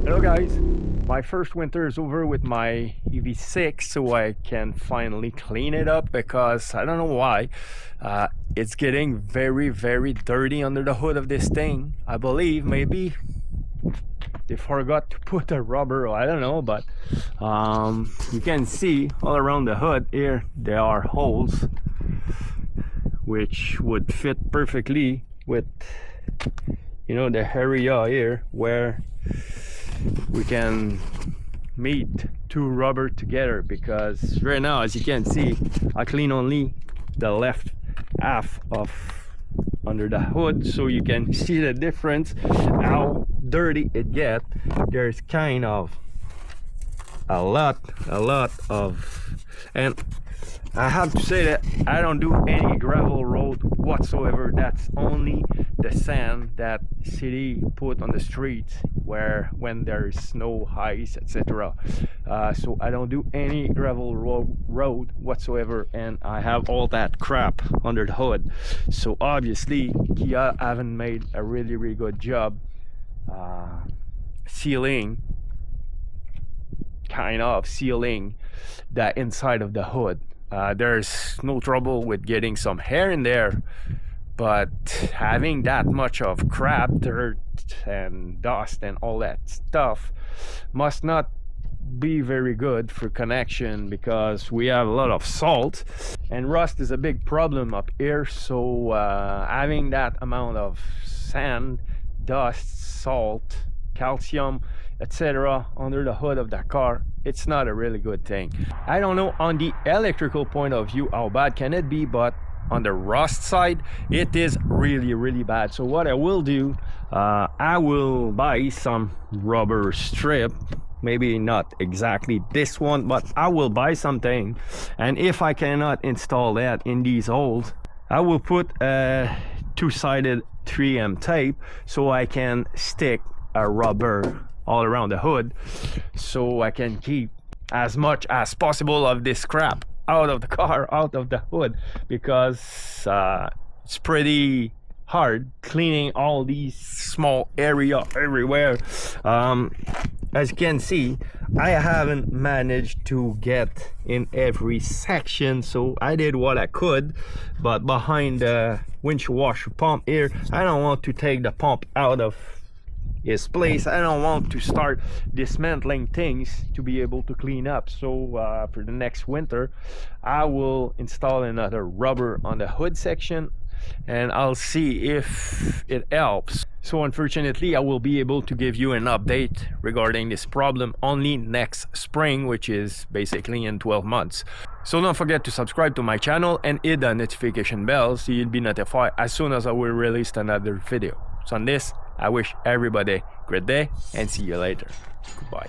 Hello guys, my first winter is over with my EV6, so I can finally clean it up because I don't know why it's getting very dirty under the hood of this thing. I believe maybe they forgot to put a rubber, or I don't know, but you can see all around the hood here there are holes which would fit perfectly with, you know, the area here where we can meet two rubber together, because right now, as you can see, I clean only the left half of under the hood, so you can see the difference how dirty it gets. There's kind of a lot of, and I have to say that I don't do any gravel road whatsoever. That's only the sand that city put on the streets when there is snow, ice, etc. So I don't do any gravel road whatsoever, and I have all that crap under the hood. So obviously Kia haven't made a really good job sealing the inside of the hood. There's no trouble with getting some hair in there, but having that much of crap, dirt and dust and all that stuff must not be very good for connection, because we have a lot of salt and rust is a big problem up here. So having that amount of sand, dust, salt, calcium, etc. under the hood of that car, it's not a really good thing. I don't know on the electrical point of view how bad can it be, but on the rust side it is really bad. So what I will do, I will buy some rubber strip, maybe not exactly this one, but I will buy something, and if I cannot install that in these holes, I will put a two-sided 3M tape so I can stick a rubber all around the hood, so I can keep as much as possible of this crap out of the car, out of the hood, because it's pretty hard cleaning all these small area everywhere. As you can see, I haven't managed to get in every section, so I did what I could. But behind the windshield washer pump here, I don't want to take the pump out of his place. I don't want to start dismantling things to be able to clean up. So for the next winter, I will install another rubber on the hood section, and I'll see if it helps. So unfortunately, I will be able to give you an update regarding this problem only next spring, which is basically in 12 months. So don't forget to subscribe to my channel and hit the notification bell so you'll be notified as soon as I will release another video. So on this, I wish everybody a great day and see you later. Goodbye.